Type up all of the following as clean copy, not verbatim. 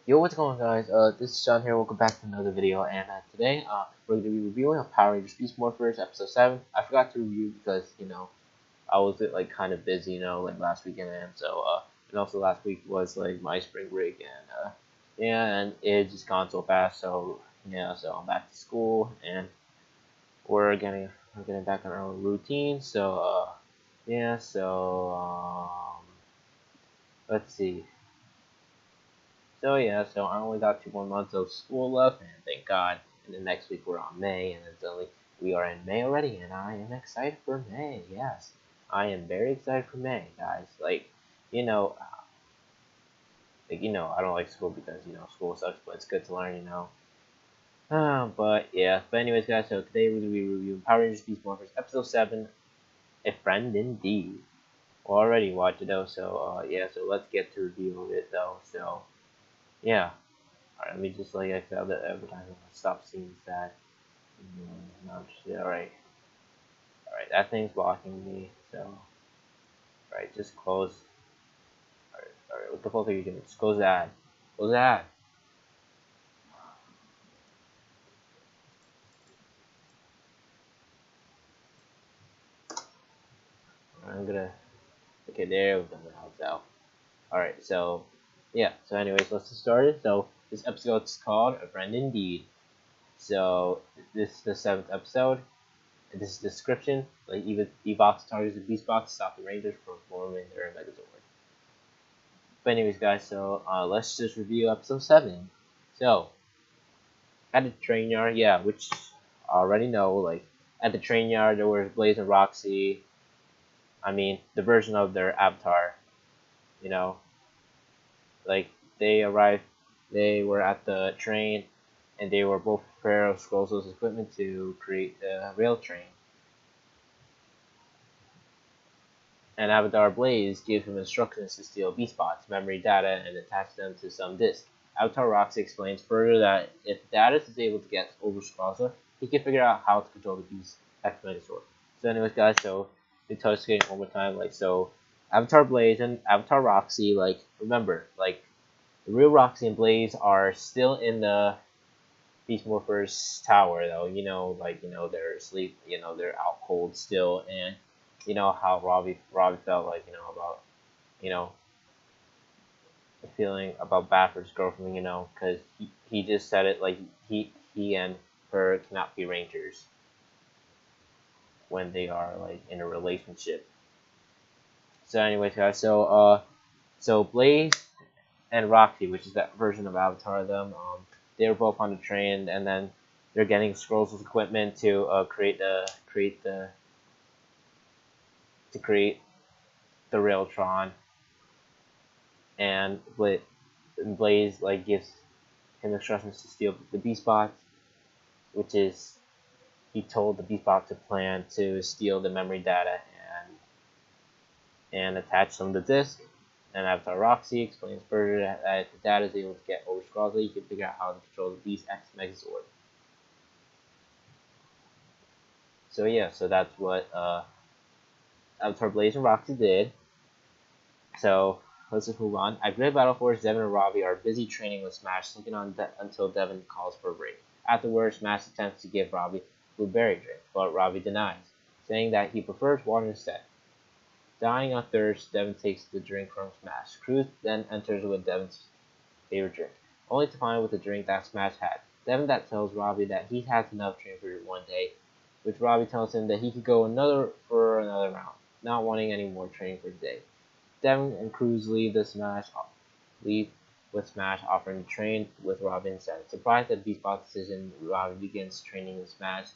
Yo, what's going on, guys? This is John here. Welcome back to another video. And today, we're going to be reviewing Power Rangers Beast Morphers episode 7. I forgot to review because I was like kind of busy, like last weekend, and and also last week was like my spring break, and yeah, and it just gone so fast. So yeah, so I'm back to school, and we're getting back on our own routine. Yeah, let's see. So yeah, so I only got 2 more months of school left, and thank God. And then next week we're on May, and then suddenly we are in May already, and I am excited for May. Yes, I am very excited for May, guys. You know, I don't like school because school sucks, but it's good to learn. But yeah, but anyways, guys. So today we're gonna be reviewing Power Rangers Beast Morphers episode 7, A Friend Indeed. We already watched it though, so yeah. So let's get to review of it though. So yeah. Alright, let me just like exile that advertisement. Stop seeing that. No, just, alright. Alright, that thing's blocking me. So, alright, just close. Alright, what the fuck are you doing? Just close that. Close that. I'm gonna. Okay, there we go. So, alright, so, yeah. So, anyways, let's get started. So, this episode's called A Friend Indeed. So, this is the 7th episode. This is the description. Like, even Evox targets the Beast Box to stop the Rangers from forming their Megazord. But anyways, guys, so let's just review episode 7. So, at the train yard, yeah, which I already know, like, at the train yard, there was Blaze and Roxy. I mean, the version of their avatar, you know, like, they arrived, they were at the train, and they were both prepared of Scroll's equipment to create the rail train. And Avatar Blaze gives him instructions to steal B-Spot's memory data and attach them to some disk. Avatar Roxy explains further that if Darius is able to get over Scroza, he can figure out how to control the Beast X Megazord. So anyways, guys, so we touch skating one more time, so Avatar Blaze and Avatar Roxy, remember, the real Roxy and Blaze are still in the Beast Morphers tower though, they're asleep, they're out cold still, and you know how Robbie felt about you know the feeling about Baffer's girlfriend, because he just said it like he and her cannot be rangers when they are like in a relationship. So anyways, guys, so Blaze and Roxy, which is that version of Avatar of them, they were both on the train, and then they're getting Scrolls' equipment to create the Railtron, and Blaze like gives him instructions to steal the Beast Box, which is he told the Beast Box to plan to steal the memory data and attach them to the disk. And Avatar Roxy explains further that if the data is able to get over Scroza, you can figure out how to control the Beast X Megazord. So yeah, so that's what Avatar Blaze and Roxy did. So let's just move on. At Great Battle Force, Devin and Robbie are busy training with Smash, sneaking on until Devin calls for a break. Afterwards, Smash attempts to give Robbie blueberry drink, but Robbie denies, saying that he prefers water instead. Dying of thirst, Devin takes the drink from Smash. Cruz then enters with Devin's favorite drink, only to find with the drink that Smash had. Devin that tells Robbie that he has enough drink for one day, which Robbie tells him that he could go for another round, not wanting any more training for the day. Devin and Cruz leave with Smash, offering to train with Robbie instead. Surprised at Beastbot's decision, Robbie begins training with Smash,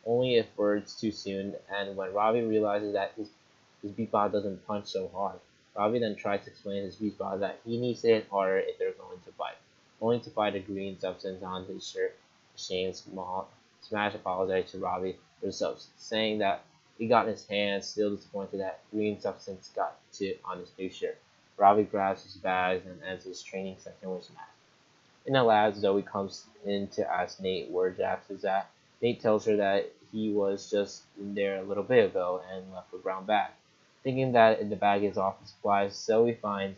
only if words too soon, and when Robbie realizes that his Beatbot doesn't punch so hard. Robbie then tries to explain to his Beatbot that he needs to hit harder if they're going to fight, only to find a green substance on his shirt. Shane Smash apologized to Robbie for the substance, saying that he got in his hands, still disappointed that green substance got on his new shirt. Robbie grabs his bags and ends his training session with Smash. In the lab, Zoe comes in to ask Nate where Jax is at. Nate tells her that he was just in there a little bit ago and left a brown bag. Thinking that in the bag is office supplies, Zoe finds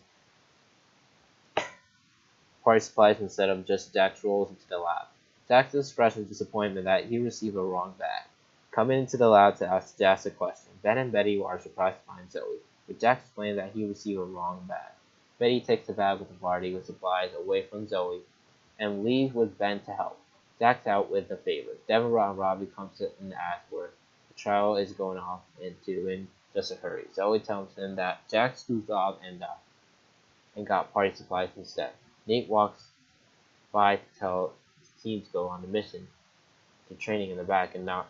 party supplies instead of just Jack rolls into the lab. Jack's expression of disappointment that he received a wrong bag. Coming into the lab to ask Jack a question, Ben and Betty are surprised to find Zoe, but Jack explains that he received a wrong bag. Betty takes the bag with the party with supplies away from Zoe and leaves with Ben to help. Jack's out with the favor. Devin and Robbie comes in and asks where the trial is going off into in just a hurry. Zoe tells him that Jack scooped off and got party supplies instead. Nate walks by to tell his team to go on the mission to training in the back and not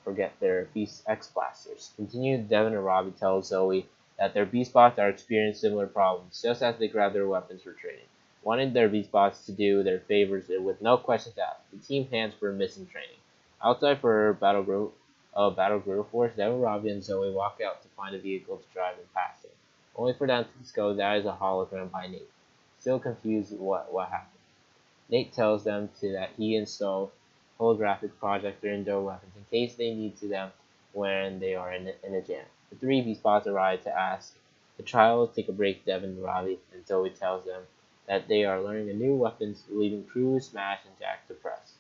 forget their Beast X blasters. Continued, Devin and Robbie tell Zoe that their Beast Bots are experiencing similar problems just as they grab their weapons for training. Wanted their Beast Bots to do their favors with no questions asked. The team hands for missing training. Outside for Battle Grill Force, Devin, Robbie, and Zoe walk out to find a vehicle to drive and pass it, only for them to discover that is a hologram by Nate. Still confused what happened. Nate tells them that he installed holographic projector in their weapons in case they need to them when they are in a jam. The three Beast Bots arrive to ask the trial to take a break. Devin and Robbie, and Zoe tells them that they are learning the new weapons, leaving Cruz, Smash, and Jack to press.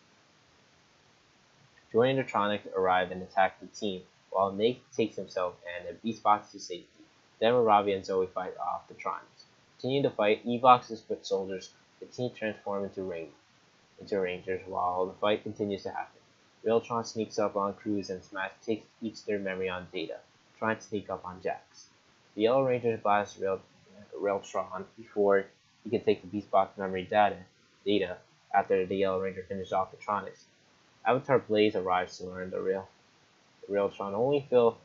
Joining the Tronics arrive and attack the team, while Nate takes himself and the Beast Bots to safety. Devin, Robbie, and Zoe fight off the Tronics. Continue to fight Evox's foot soldiers. The team transform into Rangers while the fight continues to happen. Railtron sneaks up on Cruz and Smash takes each their memory on Data, trying to sneak up on Jax. The Yellow Rangers blast Railtron before he can take the Beast Box memory data after the Yellow Ranger finished off the Tronics. Avatar Blaze arrives to learn the Railtron only filled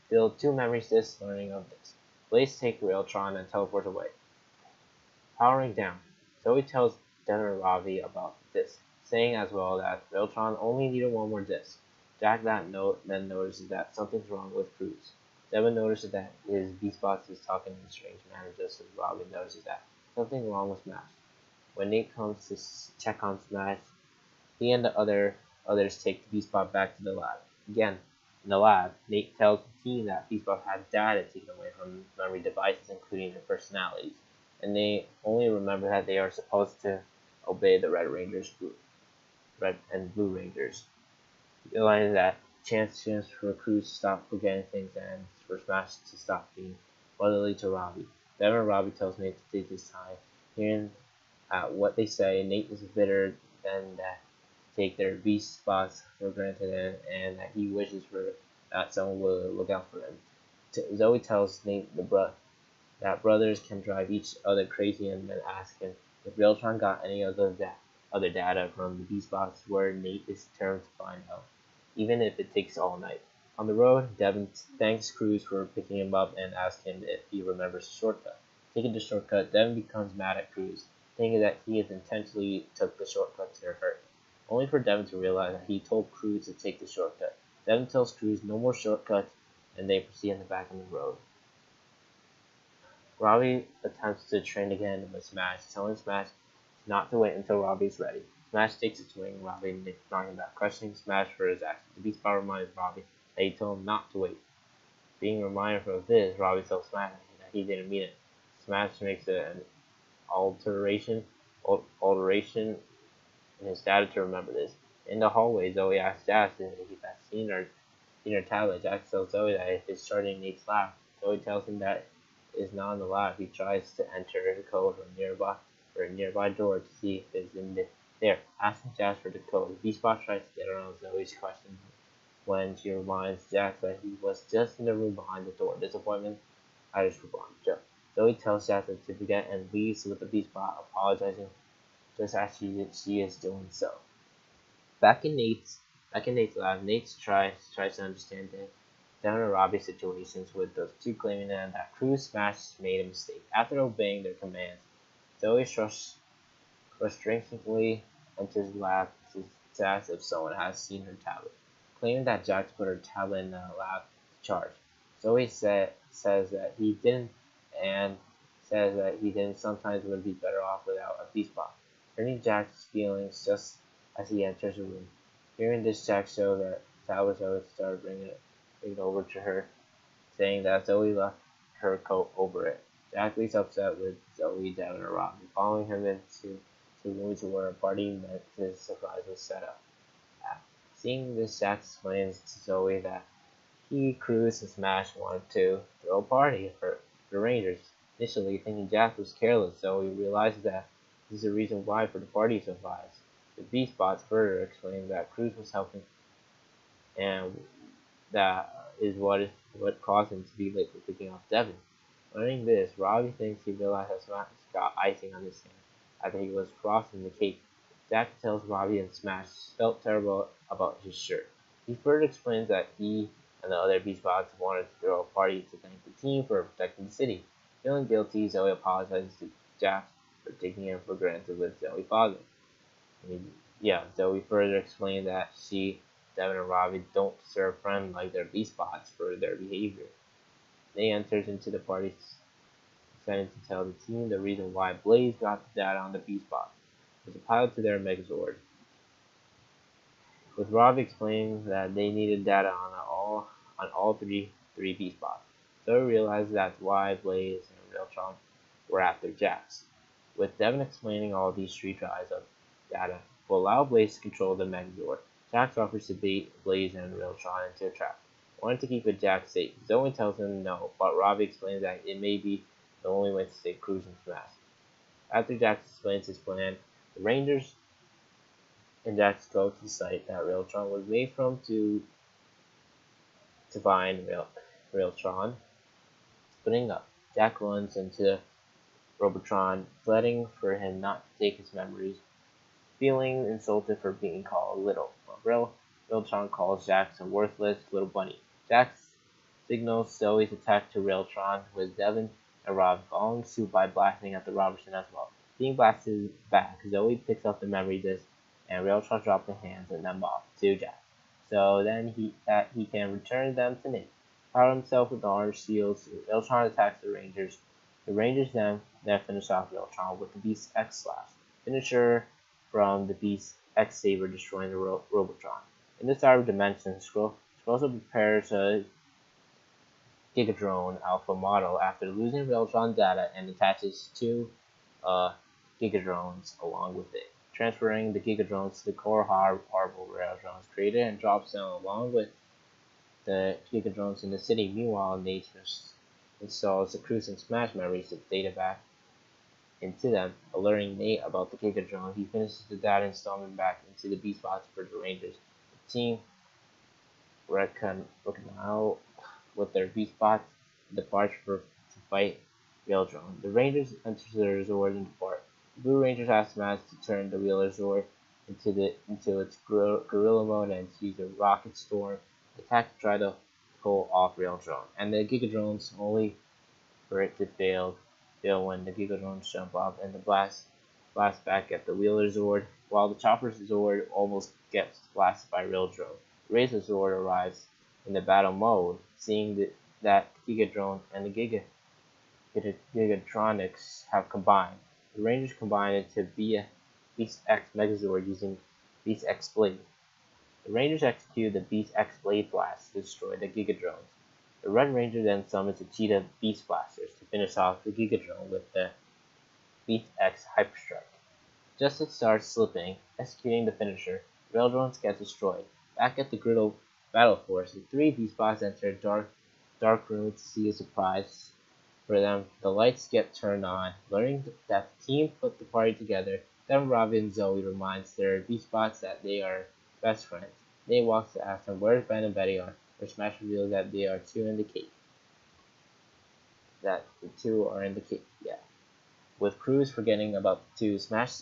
2 memories discs. Learning of this, Blaze takes Railtron and teleports away. Powering down, Zoe tells Devin and Robbie about this, saying as well that Railtron only needed 1 more disc. Jack then notices that something's wrong with Cruz. Devin notices that his Beast Box is talking in a strange manner, just as Robbie notices that something's wrong with Smash. When Nate comes to check on Smash, he and the others take the Beast Box back to the lab. Again, in the lab, Nate tells the team that Beast Box had data taken away from memory devices, including their personalities, and they only remember that they are supposed to obey the Red and Blue Rangers. Realizing that chance for Cruz to stop forgetting things and for Smash to stop being brotherly to Robbie. Devin and Robbie tells Nate to take his time. Hearing what they say, Nate is bitter then that take their Beast spots for granted and that he wishes for that someone will look out for them. Zoe tells Nate that brothers can drive each other crazy and then ask him if Railtron got any other data from the Beast Box, where Nate is determined to find out, even if it takes all night. On the road, Devin thanks Cruz for picking him up and asks him if he remembers the shortcut. Taking the shortcut, Devin becomes mad at Cruz, thinking that he has intentionally took the shortcut to hurt, only for Devin to realize that he told Cruz to take the shortcut. Devin tells Cruz no more shortcuts, and they proceed on the back of the road. Robbie attempts to train again with Smash, telling Smash not to wait until Robbie's ready. Smash takes its swing, Robbie and Nick talking about questioning Smash for his actions. The Beast Box reminds Robbie that he told him not to wait. Being reminded of this, Robbie tells Smash that he didn't mean it. Smash makes an alteration in his data to remember this. In the hallway, Zoe asks Jax if he has seen her tablet. Jax tells Zoe that it is starting Nate's lab. Zoe tells him that it is not in the lab. He tries to enter the code from a nearby door to see if it's in there. Asking Jax for the code, Beast Box tries to get around Zoe's question when she reminds Jax that he was just in the room behind the door. Disappointment at his response. Zoe tells Jax to forget and leaves with the Beast Box, apologizing just as she is doing so. Back in Nate's lab, Nate tries to understand Devin and Robbie's situations, with those two claiming that Cruz Smash made a mistake. After obeying their commands, Zoe frustratingly enters the lab to ask if someone has seen her tablet, claiming that Jax put her tablet in the lab to charge. Zoe says that he didn't, and says that he didn't sometimes would be better off without a Beast Box, hurting Jax's feelings just as he enters the room. Hearing this, Jax shows that tablet Zoe started bringing it over to her, saying that Zoe left her coat over it. Jack leaves upset with Zoe, Devin, and Robbie, following him into the room to where a party meant his surprise was set up. Seeing this, Jack explains to Zoe that Cruz, and Smash wanted to throw a party for the Rangers. Initially, thinking Jack was careless, Zoe realizes that this is the reason why for the party survives. The B-Spots further explain that Cruz was helping, and that is what caused him to be late for picking off Devin. Learning this, Robbie thinks he realized that Smash got icing on his hand after he was frosting the cake. Jack tells Robbie and Smash felt terrible about his shirt. He further explains that he and the other B-Spots wanted to throw a party to thank the team for protecting the city. Feeling guilty, Zoe apologizes to Jack for taking him for granted with Zoe's father. Zoe further explained that she, Devin, and Robbie don't deserve friends like their B-Spots for their behavior. They enters into the party, deciding to tell the team the reason why Blaze got the data on the B-Spots was a pilot to their Megazord, with Robbie explaining that they needed data on all three B-Spots. Zoe realizes that's why Blaze and Realtron were after Jax, with Devin explaining all these three tries of data will allow Blaze to control the Megazord. Jax offers to bait Blaze and Realtron into a trap, wanting to keep Jax safe. Zoe tells him no, but Robbie explains that it may be the only way to save Cruz and Smash. After Jax explains his plan, the Rangers and Jax go to the site that Realtron was made from to find Realtron splitting up. Jack runs into Robotron, pleading for him not to take his memories, feeling insulted for being called little. Realtron calls Jax a worthless little bunny. Jax signals Zoe's attack to Realtron, with Devin and Rob following suit by blasting at the Robertson as well. Being blasted back, Zoe picks up the memory disc, and Realtron drops the hands and them off to Jax, so then he can return them to Nate. Power himself with orange shields, Realtron attacks the Rangers. The Rangers then finish off Realtron with the Beast X Slash, finisher from the Beast X Saber, destroying the Robotron. In this cyber dimension, Scrozo prepares a Gigadrone Alpha model after losing Realtron data and attaches two Gigadrones along with it, transferring the Gigadrones to the core harbor Realtron's created and drops them along with the Gigadrones in the city. Meanwhile, Nate installs the Cruz and Smash memories of data back into them, alerting Nate about the Gigadrone. He finishes the data installment back into the B-Spots for the Rangers. The team reconcile with their B-Spots depart to fight Realtron. The Rangers enter the Zord and depart. The Blue Rangers ask Smash to turn the Wheeler Zord into its gorilla mode and use a rocket storm attack to try to pull off Realtron, and the Gigadrones, only for it to fail when the Gigadrones jump off and the blast back at the Wheeler Zord, while the Chopper Zord almost gets blasted by Realtron. The Razor Zord arrives in the battle mode, seeing that Gigadrone and the Gigatronics have combined. The Rangers combine it to be a Beast X Megazord using Beast X Blade. The Rangers execute the Beast X Blade Blast to destroy the Gigadrones. The Red Ranger then summons the Cheetah Beast Blasters to finish off the Gigadrone with the Beast X Hyper Strike. Just as it starts slipping, executing the finisher, Raildrones get destroyed. Back at the Griddle Battle Force, the three B-Spots enter a dark room to see a surprise for them. The lights get turned on. Learning that the team put the party together, then Robbie and Zoe reminds their B-Spots that they are best friends. Nate walks to ask them where Ben and Betty are, where Smash reveals that they are two in the cake. That the two are in the cake, yeah. With Cruz forgetting about the two, Smash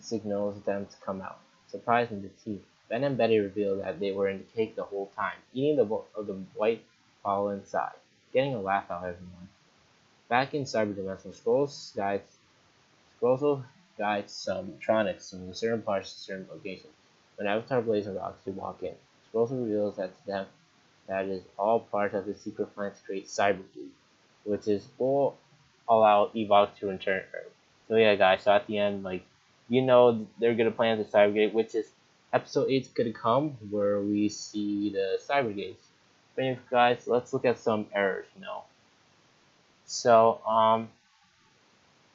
signals them to come out. Surprising the team, Ben and Betty reveal that they were in the cake the whole time, eating the white pollen inside, getting a laugh out of everyone. Back in Cyberdimensional, Scrolls guides some Tronics from certain parts to certain locations. When Avatar Blaze and Roxy walk in, Scrolls reveals that to them that is all part of the secret plan to create Cybergate, which is will allow Ewok to return Earth. So yeah, guys. So at the end, they're gonna plan the Cybergate, which is episode 8's gonna come, where we see the Cybergates. But anyway, guys, let's look at some errors. So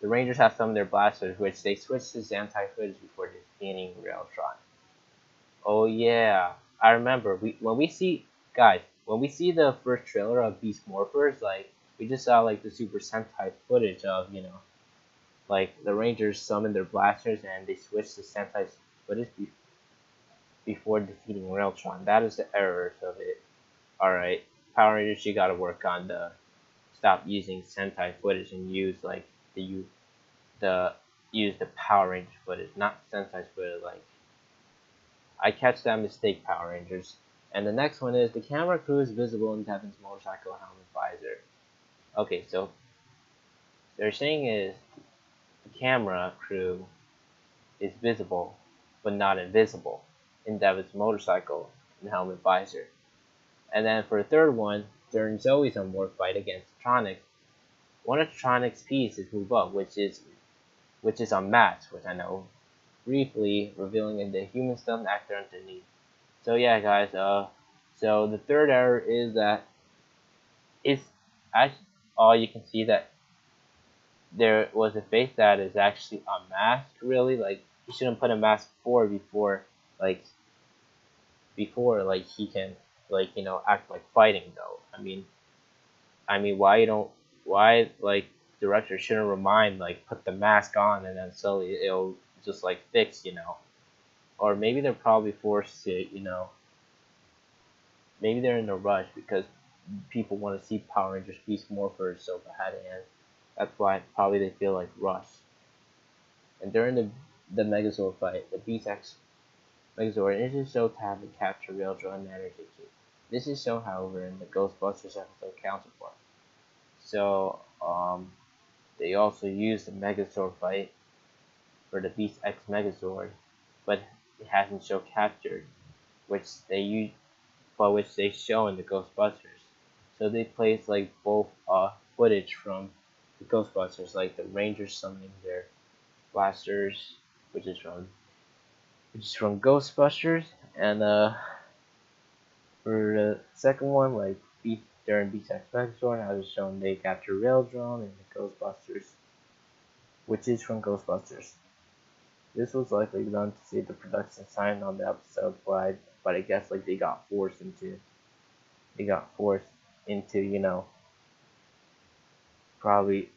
the Rangers have some of their blasters, which they switch to Zentai footage before defeating Railtron. Oh yeah, I remember. When we see guys, when we see the first trailer of Beast Morphers, like we just saw like the Super Sentai footage of like the Rangers summon their blasters and they switch to Sentai footage before defeating Railtron. That is the errors of it. All right, Power Rangers, you gotta work on the stop using Sentai footage and use like the use the Power Rangers footage, not Sentai footage. Like I catch that mistake, Power Rangers. And the next one is the camera crew is visible in Devin's motorcycle helmet visor. Okay, so they're saying is the camera crew is visible but not invisible in Devin's motorcycle and helmet visor. And then for the third one, during Zoe's unmorph fight against Tronic, one of Tronic's pieces move up, which is unmatched, which I know, briefly revealing the human stunt actor underneath. So yeah, guys. So the third error is that it's actually all you can see that there was a face that is actually unmasked. Really, like he shouldn't put a mask like before he can act like fighting though. I mean why like director shouldn't remind like put the mask on and then slowly it'll just like fix or maybe they're probably forced to maybe they're in a rush because people want to see Power Rangers Beast Morphers so bad, and that's why probably they feel like rushed. And during the Megazord fight, the Beast X Megazord is shown to have the capture Raildraw and Energy Key. This is shown, however, in the Ghostbusters episode counterpart. So they also used the Megazord fight for the Beast X Megazord, but it hasn't shown captured, which they show in the Ghostbusters. So they placed like both footage from the Ghostbusters, like the Rangers summoning their blasters, which is from Ghostbusters, and for the second one, like during Beast X Megazord, I was shown they capture Raildrome and the Ghostbusters, which is from Ghostbusters. This was likely done to save the production sign on the episode, but I guess like they got forced into probably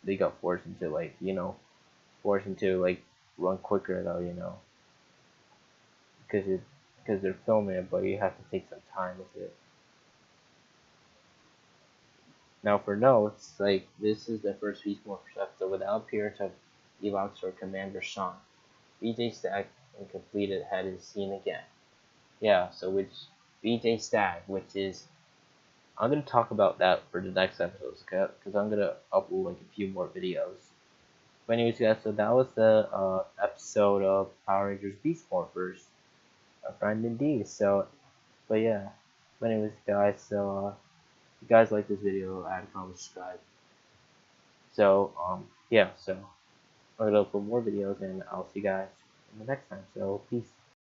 they got forced into like run quicker though, because they're filming it, but you have to take some time with it. Now for notes, like this is the first Beast Morphers episode without appearance of Evox or Commander Sean. BJ Stagg and completed head is seen again. Yeah, so which BJ Stagg, which is I'm gonna talk about that for the next episodes, because I'm gonna upload like a few more videos. But anyways, guys, so that was the episode of Power Rangers Beast Morphers, a friend indeed. So, but yeah. But anyways, guys, so if you guys like this video, add, comment, subscribe. So yeah, so I'm gonna upload more videos, and I'll see you guys in the next time. So peace.